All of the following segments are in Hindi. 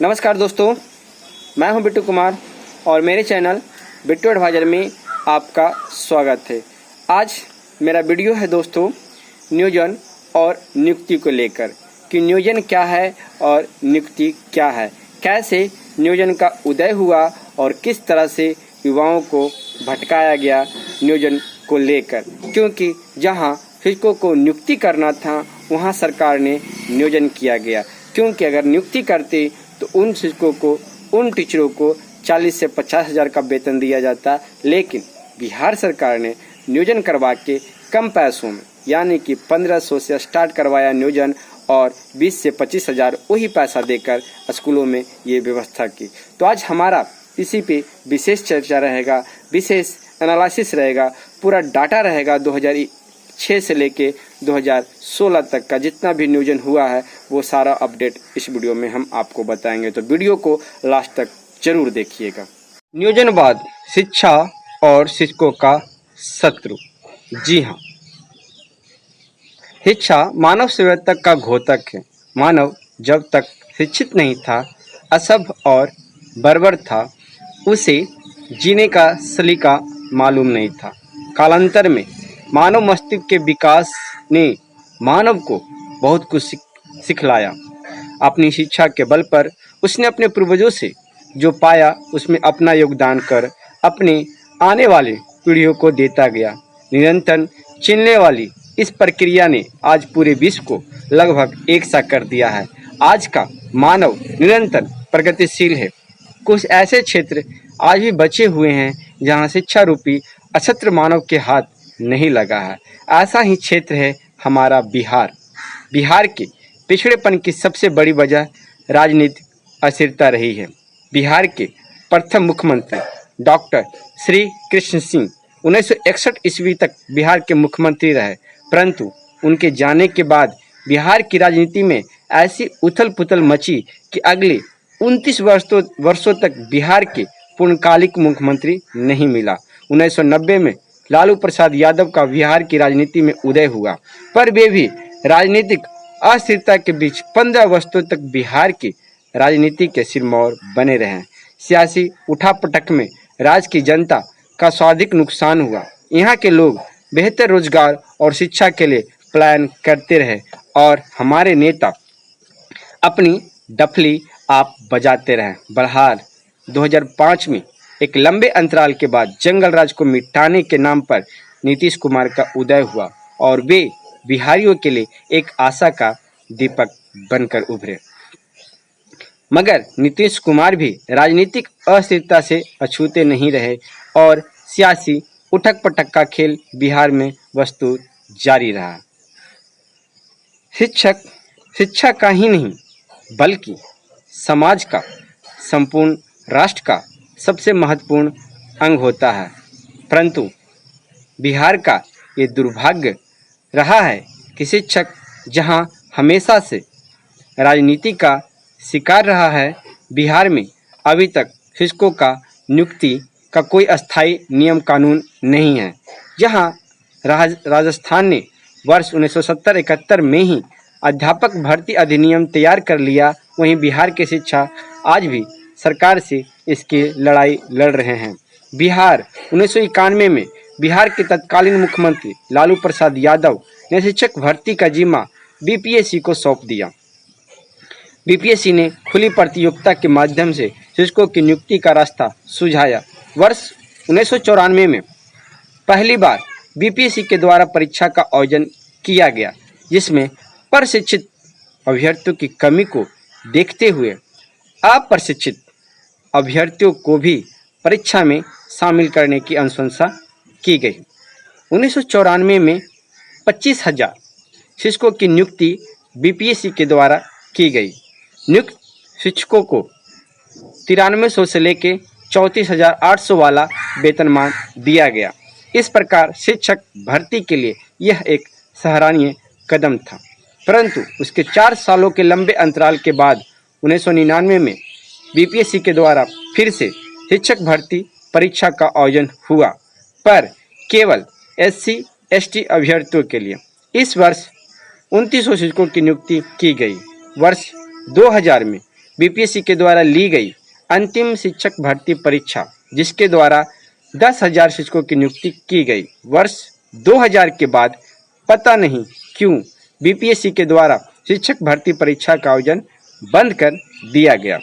नमस्कार दोस्तों, मैं हूं बिट्टू कुमार और मेरे चैनल बिट्टू एडवाइजर में आपका स्वागत है। आज मेरा वीडियो है दोस्तों नियोजन और नियुक्ति को लेकर कि नियोजन क्या है और नियुक्ति क्या है, कैसे नियोजन का उदय हुआ और किस तरह से युवाओं को भटकाया गया नियोजन को लेकर। क्योंकि जहां शिक्षकों को नियुक्ति करना था वहां सरकार ने नियोजन किया गया, क्योंकि अगर नियुक्ति करते तो उन शिक्षकों को, उन टीचरों को 40 से 50 हज़ार का वेतन दिया जाता। लेकिन बिहार सरकार ने नियोजन करवा के कम पैसों में यानी कि 1500 से स्टार्ट करवाया नियोजन और 20 से 25 हज़ार वही पैसा देकर स्कूलों में ये व्यवस्था की। तो आज हमारा इसी पे विशेष चर्चा रहेगा, विशेष एनालिसिस रहेगा, पूरा डाटा रहेगा 2006 से लेके 2016 तक का जितना भी नियोजन हुआ है वो सारा अपडेट इस वीडियो में हम आपको बताएंगे। तो वीडियो को लास्ट तक जरूर देखिएगा। नियोजनवाद शिक्षा और शिक्षकों का शत्रु। जी हाँ, शिक्षा मानव सभ्यता का घोतक है। मानव जब तक शिक्षित नहीं था, असभ्य और बर्बर था, उसे जीने का सलीका मालूम नहीं था। कालांतर में मानव मस्तिष्क के विकास ने मानव को बहुत कुछ सिखलाया। अपनी शिक्षा के बल पर उसने अपने पूर्वजों से जो पाया उसमें अपना योगदान कर अपने आने वाली पीढ़ियों को देता गया। निरंतर चलने वाली इस प्रक्रिया ने आज पूरे विश्व को लगभग एक सा कर दिया है। आज का मानव निरंतर प्रगतिशील है। कुछ ऐसे क्षेत्र आज भी बचे हुए हैं जहां शिक्षा रूपी अछत्र मानव के हाथ नहीं लगा है। ऐसा ही क्षेत्र है हमारा बिहार। बिहार के पिछड़ेपन की सबसे बड़ी वजह राजनीतिक अस्थिरता रही है। बिहार के प्रथम मुख्यमंत्री डॉक्टर श्री कृष्ण सिंह 1961 ईस्वी तक बिहार के मुख्यमंत्री रहे, परंतु उनके जाने के बाद बिहार की राजनीति में ऐसी उथल पुथल मची कि अगले 29 वर्षों तक बिहार के पूर्णकालिक मुख्यमंत्री नहीं मिला। 1990 में लालू प्रसाद यादव का बिहार की राजनीति में उदय हुआ, पर वे भी राजनीतिक अस्थिरता के बीच 15 वर्षों तक बिहार की राजनीति के सिरमौर बने रहे। सियासी उठापटक में राज्य की जनता का स्वाधिक नुकसान हुआ। यहाँ के लोग बेहतर रोजगार और शिक्षा के लिए प्लान करते रहे और हमारे नेता अपनी डफली आप बजाते रहे। बहरहाल 2005 में एक लंबे अंतराल के बाद जंगल राज को मिटाने के नाम पर नीतीश कुमार का उदय हुआ और वे बिहारियों के लिए एक आशा का दीपक बनकर उभरे। मगर नीतीश कुमार भी राजनीतिक अस्थिरता से अछूते नहीं रहे और सियासी उठक पटक का खेल बिहार में वस्तु जारी रहा। शिक्षा का ही नहीं बल्कि समाज का, संपूर्ण राष्ट्र का सबसे महत्वपूर्ण अंग होता है, परंतु बिहार का ये दुर्भाग्य रहा है कि शिक्षक जहां हमेशा से राजनीति का शिकार रहा है, बिहार में अभी तक शिक्षकों का नियुक्ति का कोई अस्थायी नियम कानून नहीं है। जहां राजस्थान ने वर्ष 1970-71 में ही अध्यापक भर्ती अधिनियम तैयार कर लिया, वहीं बिहार की शिक्षा आज भी सरकार से इसकी लड़ाई लड़ रहे हैं। बिहार 1991 में बिहार के तत्कालीन मुख्यमंत्री लालू प्रसाद यादव ने शिक्षक भर्ती का जिम्मा बीपीएससी को सौंप दिया। बीपीएससी ने खुली प्रतियोगिता के माध्यम से शिक्षकों की नियुक्ति का रास्ता सुझाया। वर्ष 1994 में पहली बार बीपीएससी के द्वारा परीक्षा का आयोजन किया गया, जिसमें प्रशिक्षित अभ्यर्थियों की कमी को देखते हुए अप्रशिक्षित अभ्यर्थियों को भी परीक्षा में शामिल करने की अनुशंसा की गई। 1994 में 25,000 शिक्षकों की नियुक्ति बीपीएससी के द्वारा की गई। नियुक्त शिक्षकों को 9300 से लेकर 34,800 वाला वेतनमान दिया गया। इस प्रकार शिक्षक भर्ती के लिए यह एक सराहनीय कदम था, परंतु उसके 4 सालों के लंबे अंतराल के बाद 1999 में बीपीएससी के द्वारा फिर से शिक्षक भर्ती परीक्षा का आयोजन हुआ, पर केवल SC/ST अभ्यर्थियों के लिए। इस वर्ष 2900 शिक्षकों की नियुक्ति की गई। वर्ष 2000 में बीपीएससी के द्वारा ली गई अंतिम शिक्षक भर्ती परीक्षा, जिसके द्वारा 10,000 शिक्षकों की नियुक्ति की गई। वर्ष 2000 के बाद पता नहीं क्यों बीपीएससी के द्वारा शिक्षक भर्ती परीक्षा का आयोजन बंद कर दिया गया।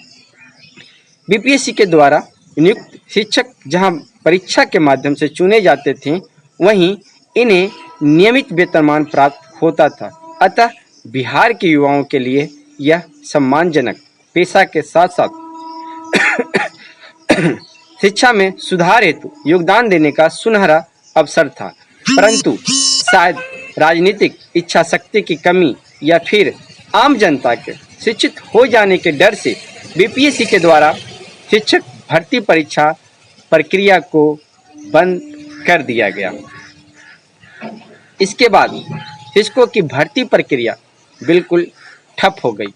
बीपीएससी के द्वारा नियुक्त शिक्षक जहां परीक्षा के माध्यम से चुने जाते थे, वहीं इन्हें नियमित वेतनमान प्राप्त होता था। अतः बिहार के युवाओं के लिए यह सम्मानजनक पेशा के साथ साथ शिक्षा में सुधार हेतु योगदान देने का सुनहरा अवसर था। परंतु शायद राजनीतिक इच्छा शक्ति की कमी या फिर आम जनता के शिक्षित हो जाने के डर से बीपीएससी के द्वारा शिक्षक भर्ती परीक्षा प्रक्रिया को बंद कर दिया गया। इसके बाद शिक्षकों की भर्ती प्रक्रिया बिल्कुल ठप हो गई।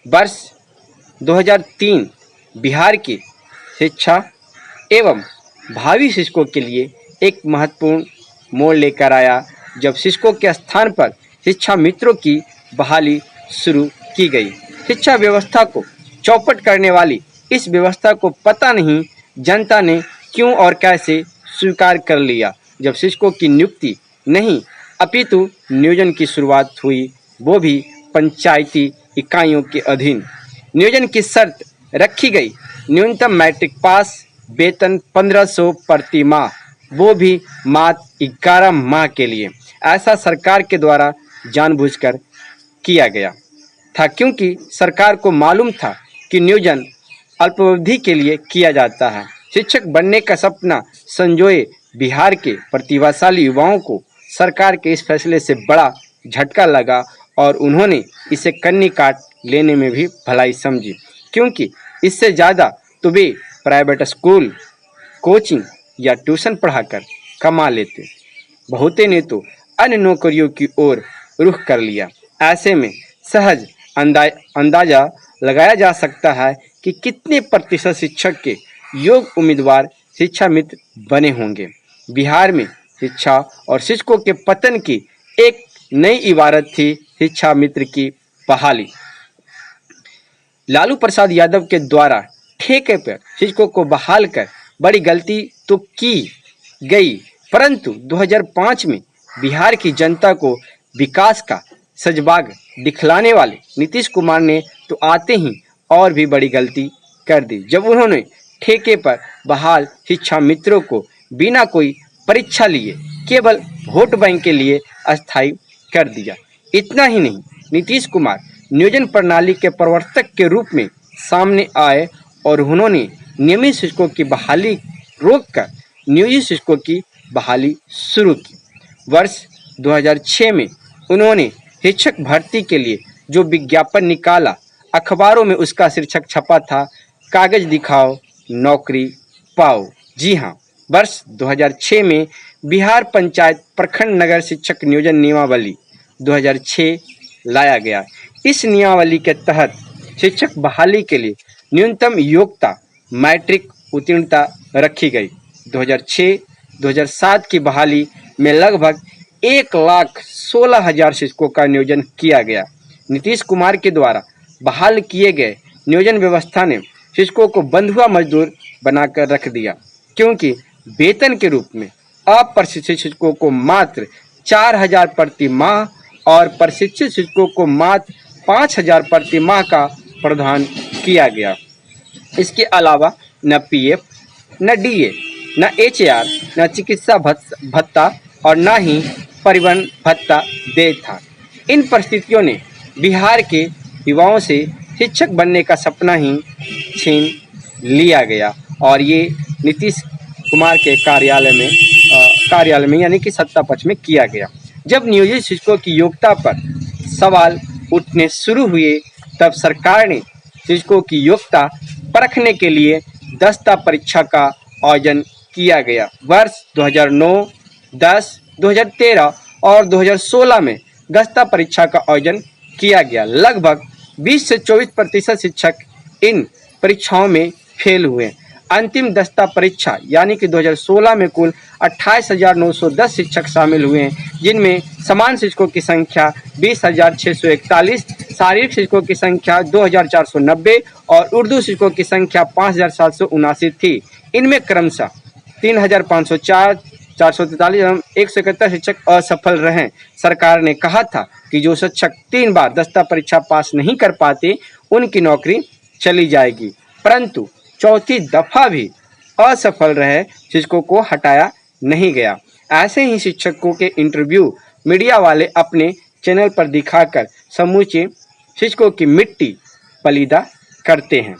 वर्ष 2003 बिहार की शिक्षा एवं भावी शिक्षकों के लिए एक महत्वपूर्ण मोड़ लेकर आया, जब शिक्षकों के स्थान पर शिक्षा मित्रों की बहाली शुरू की गई। शिक्षा व्यवस्था को चौपट करने वाली इस व्यवस्था को पता नहीं जनता ने क्यों और कैसे स्वीकार कर लिया। जब शिक्षकों की नियुक्ति नहीं अपितु नियोजन की शुरुआत हुई, वो भी पंचायती इकाइयों के अधीन। नियोजन की शर्त रखी गई न्यूनतम मैट्रिक पास, वेतन 1500 प्रति माह, वो भी मात्र 11 माह के लिए। ऐसा सरकार के द्वारा जानबूझकर किया गया था, क्योंकि सरकार को मालूम था कि नियोजन अल्पावधि के लिए किया जाता है। शिक्षक बनने का सपना संजोए बिहार के प्रतिभाशाली युवाओं को सरकार के इस फैसले से बड़ा झटका लगा और उन्होंने इसे कन्नी काट लेने में भी भलाई समझी, क्योंकि इससे ज़्यादा तो वे प्राइवेट स्कूल, कोचिंग या ट्यूशन पढ़ाकर कमा लेते। बहुते ने तो अन्य नौकरियों की ओर रुख कर लिया। ऐसे में सहज अंदाजा लगाया जा सकता है कि कितने प्रतिशत शिक्षक के योग्य उम्मीदवार शिक्षा मित्र बने होंगे। बिहार में शिक्षा और शिक्षकों के पतन की एक नई इबारत थी शिक्षा मित्र की बहाली। लालू प्रसाद यादव के द्वारा ठेके पर शिक्षकों को बहाल कर बड़ी गलती तो की गई, परंतु 2005 में बिहार की जनता को विकास का सजबाग दिखलाने वाले नीतीश कुमार ने तो आते ही और भी बड़ी गलती कर दी, जब उन्होंने ठेके पर बहाल शिक्षा मित्रों को बिना कोई परीक्षा लिए केवल वोट बैंक के लिए अस्थायी कर दिया। इतना ही नहीं, नीतीश कुमार नियोजन प्रणाली के प्रवर्तक के रूप में सामने आए और उन्होंने नियमित शिक्षकों की बहाली रोककर नियोजित शिक्षकों की बहाली शुरू की। वर्ष 2006 में उन्होंने शिक्षक भर्ती के लिए जो विज्ञापन निकाला, अखबारों में उसका शीर्षक छपा था, कागज दिखाओ नौकरी पाओ। जी हाँ, वर्ष 2006 में बिहार पंचायत प्रखंड नगर शिक्षक नियोजन नियमावली 2006 लाया गया। इस नियमावली के तहत शिक्षक बहाली के लिए न्यूनतम योग्यता मैट्रिक उत्तीर्णता रखी गई। 2006-2007 की बहाली में लगभग 1,16,000 शिक्षकों का नियोजन किया गया। नीतीश कुमार के द्वारा बहाल किए गए नियोजन व्यवस्था ने शिक्षकों को बंधुआ मजदूर बनाकर रख दिया, क्योंकि वेतन के रूप में अप्रशिक्षित शिक्षकों को मात्र 4,000 प्रति माह और प्रशिक्षित शिक्षकों को मात्र 5,000 प्रति माह का प्रावधान किया गया। इसके अलावा न पीएफ, न डीए, न एचआर, न चिकित्सा भत्ता और न ही परिवहन भत्ता दे था। इन परिस्थितियों ने बिहार के युवाओं से शिक्षक बनने का सपना ही छीन लिया गया और ये नीतीश कुमार के कार्यालय में यानी कि सत्ता पक्ष में किया गया। जब नियोजित शिक्षकों की योग्यता पर सवाल उठने शुरू हुए, तब सरकार ने शिक्षकों की योग्यता परखने के लिए दस्ता परीक्षा का आयोजन किया गया। वर्ष 2009, 10, 2013 और 2016 में दस्ता परीक्षा का आयोजन किया गया। लगभग 20 से 24% शिक्षक इन परीक्षाओं में फेल हुए। अंतिम दस्ता परीक्षा यानी कि 2016 में कुल 28,910 शिक्षक शामिल हुए हैं, जिनमें समान शिक्षकों की संख्या 20,641, शारीरिक शिक्षकों की संख्या 2,490 और उर्दू शिक्षकों की संख्या 5,779 थी। इनमें क्रमशः 3,504, 443 एवं 171 शिक्षक असफल रहे। सरकार ने कहा था कि जो शिक्षक 3 बार दस्ता परीक्षा पास नहीं कर पाते उनकी नौकरी चली जाएगी, परंतु चौथी दफा भी असफल रहे शिक्षकों को हटाया नहीं गया। ऐसे ही शिक्षकों के इंटरव्यू मीडिया वाले अपने चैनल पर दिखाकर समूचे शिक्षकों की मिट्टी पलीदा करते हैं।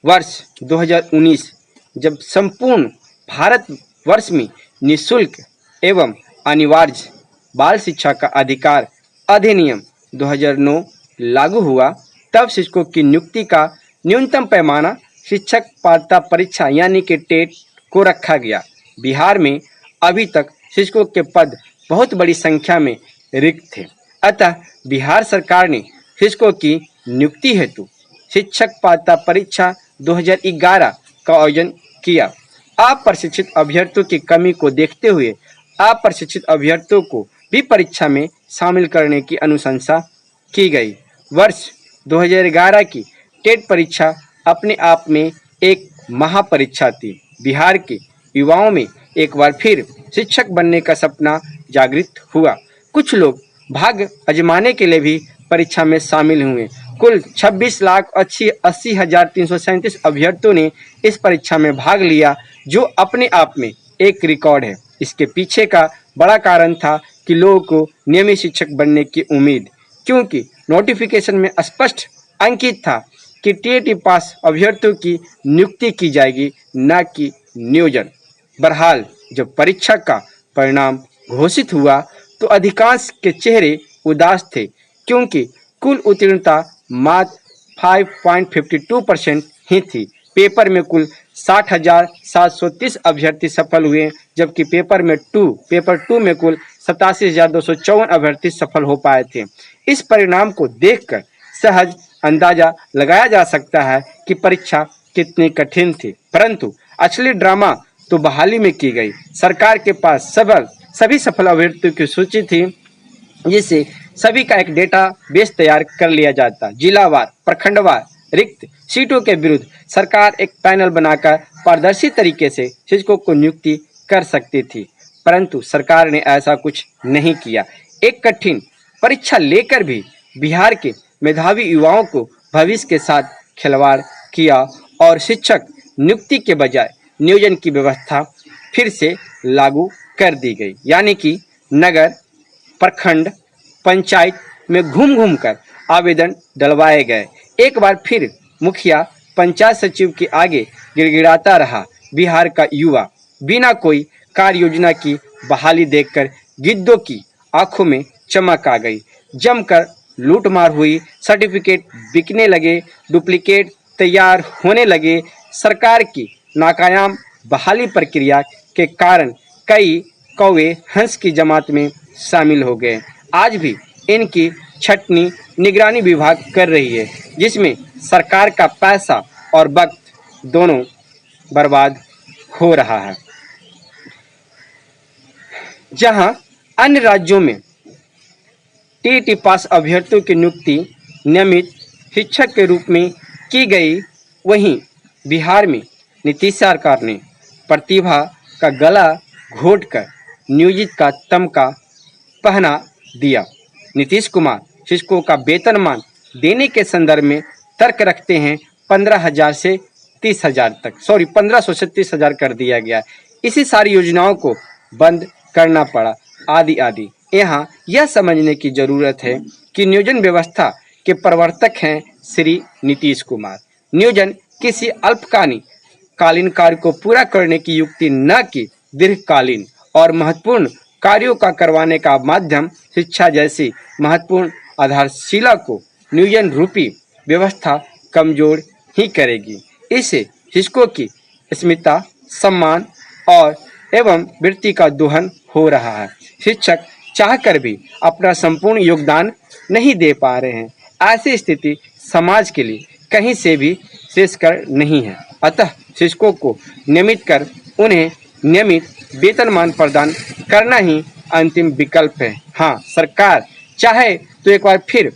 वर्ष 2019 जब संपूर्ण भारत वर्ष में निःशुल्क एवं अनिवार्य बाल शिक्षा का अधिकार अधिनियम 2009 लागू हुआ, तब शिक्षकों की नियुक्ति का न्यूनतम पैमाना शिक्षक पात्रता परीक्षा यानी कि टेट को रखा गया। बिहार में अभी तक शिक्षकों के पद बहुत बड़ी संख्या में रिक्त थे, अतः बिहार सरकार ने शिक्षकों की नियुक्ति हेतु शिक्षक पात्रता परीक्षा 2011 का आयोजन किया। अप्रशिक्षित अभ्यर्थियों की कमी को देखते हुए अप्रशिक्षित अभ्यर्थियों को भी परीक्षा में शामिल करने की अनुशंसा की गई। वर्ष 2011 की टेट परीक्षा अपने आप में एक महापरीक्षा थी। बिहार के युवाओं में एक बार फिर शिक्षक बनने का सपना जागृत हुआ। कुछ लोग भाग्य आजमाने के लिए भी परीक्षा में शामिल हुए। कुल 26,80,337 अभ्यर्थियों ने इस परीक्षा में भाग लिया, जो अपने आप में एक रिकॉर्ड है। इसके पीछे का बड़ा कारण था कि लोगों को नियमित शिक्षक बनने की उम्मीद, क्योंकि नोटिफिकेशन में स्पष्ट अंकित था कि टीईटी पास अभ्यर्थियों की नियुक्ति की जाएगी, न कि नियोजन। बहरहाल जब परीक्षा का परिणाम घोषित हुआ तो अधिकांश के चेहरे उदास थे, क्योंकि कुल उत्तीर्णता मात्र 5.52% ही थी। पेपर में कुल 60,730 अभ्यर्थी सफल हुए, जबकि पेपर 2 में कुल 87,254 अभ्यर्थी सफल हो पाए थे। इस परिणाम को देखकर सहज अंदाजा लगाया जा सकता है कि परीक्षा कितनी कठिन थी, परंतु असली ड्रामा तो बहाली में की गई। सरकार के पास सभी सफल अभ्यर्थियों की सूची थी, जिससे सभी का एक डेटा बेस तैयार कर लिया जाता। जिलावार, प्रखंडवार रिक्त सीटों के विरुद्ध सरकार एक पैनल बनाकर पारदर्शी तरीके से शिक्षकों को नियुक्ति कर सकती थी, परंतु सरकार ने ऐसा कुछ नहीं किया। एक कठिन परीक्षा लेकर भी बिहार के मेधावी युवाओं को भविष्य के साथ खिलवाड़ किया और शिक्षक नियुक्ति के बजाय नियोजन की व्यवस्था फिर से लागू कर दी गई, यानी कि नगर, प्रखंड, पंचायत में घूम कर आवेदन डलवाए गए। एक बार फिर मुखिया पंचायत सचिव के आगे गिड़गिड़ाता रहा। बिहार का युवा बिना कोई कार्य योजना की बहाली देखकर गिद्धों की आंखों में चमक आ गई। जमकर लूटमार हुई, सर्टिफिकेट बिकने लगे, डुप्लीकेट तैयार होने लगे। सरकार की नाकायाम बहाली प्रक्रिया के कारण कई कौवे हंस की जमात में शामिल हो गए। आज भी इनकी छटनी निगरानी विभाग कर रही है, जिसमें सरकार का पैसा और वक्त दोनों बर्बाद हो रहा है। जहां अन्य राज्यों में टीईटी पास अभ्यर्थियों की नियुक्ति नियमित शिक्षक के रूप में की गई, वहीं बिहार में नीतीश सरकार ने प्रतिभा का गला घोटकर नियोजित का तमगा पहना दिया। नीतीश कुमार शिक्षकों का वेतनमान देने के संदर्भ में तर्क रखते हैं। 15,000 से 30,000 तक 1500 से 30,000 कर दिया गया। इसी सारी योजनाओं को बंद करना पड़ा, आदि। यहाँ यह समझने की जरूरत है कि नियोजन व्यवस्था के प्रवर्तक हैं श्री नीतीश कुमार। नियोजन किसी अल्पकालीन कार्य को पूरा करने की युक्ति, न कि दीर्घकालीन और महत्वपूर्ण कार्यों का करवाने का माध्यम। शिक्षा जैसी महत्वपूर्ण आधारशिला को नियोजन रूपी व्यवस्था कमजोर ही करेगी। इससे शिक्षकों की अस्मिता, सम्मान और एवं वृत्ति का दोहन हो रहा है। शिक्षक चाहकर भी अपना संपूर्ण योगदान नहीं दे पा रहे हैं। ऐसी स्थिति समाज के लिए कहीं से भी श्रेयस्कर नहीं है। अतः शिक्षकों को नियमित कर उन्हें नियमित वेतनमान प्रदान करना ही अंतिम विकल्प है। हाँ, सरकार चाहे तो एक बार फिर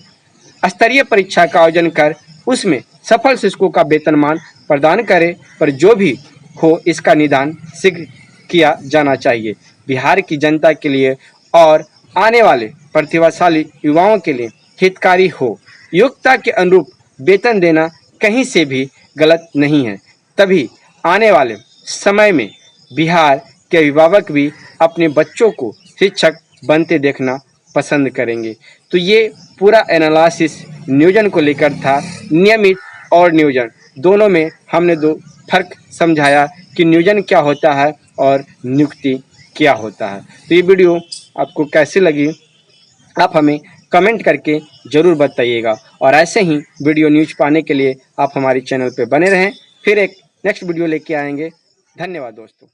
स्तरीय परीक्षा का आयोजन कर उसमें सफल शिक्षकों का वेतनमान प्रदान करे, पर जो भी हो इसका निदान शीघ्र किया जाना चाहिए। बिहार की जनता के लिए और आने वाले प्रतिभाशाली युवाओं के लिए हितकारी हो। योग्यता के अनुरूप वेतन देना कहीं से भी गलत नहीं है। तभी आने वाले समय में बिहार के अभिभावक भी अपने बच्चों को शिक्षक बनते देखना पसंद करेंगे। तो ये पूरा एनालिसिस नियोजन को लेकर था। नियमित और नियोजन दोनों में हमने दो फर्क समझाया कि नियोजन क्या होता है और नियुक्ति क्या होता है। तो ये वीडियो आपको कैसी लगी आप हमें कमेंट करके ज़रूर बताइएगा, और ऐसे ही वीडियो न्यूज़ पाने के लिए आप हमारे चैनल पे बने रहें। फिर एक नेक्स्ट वीडियो लेके आएंगे। धन्यवाद दोस्तों।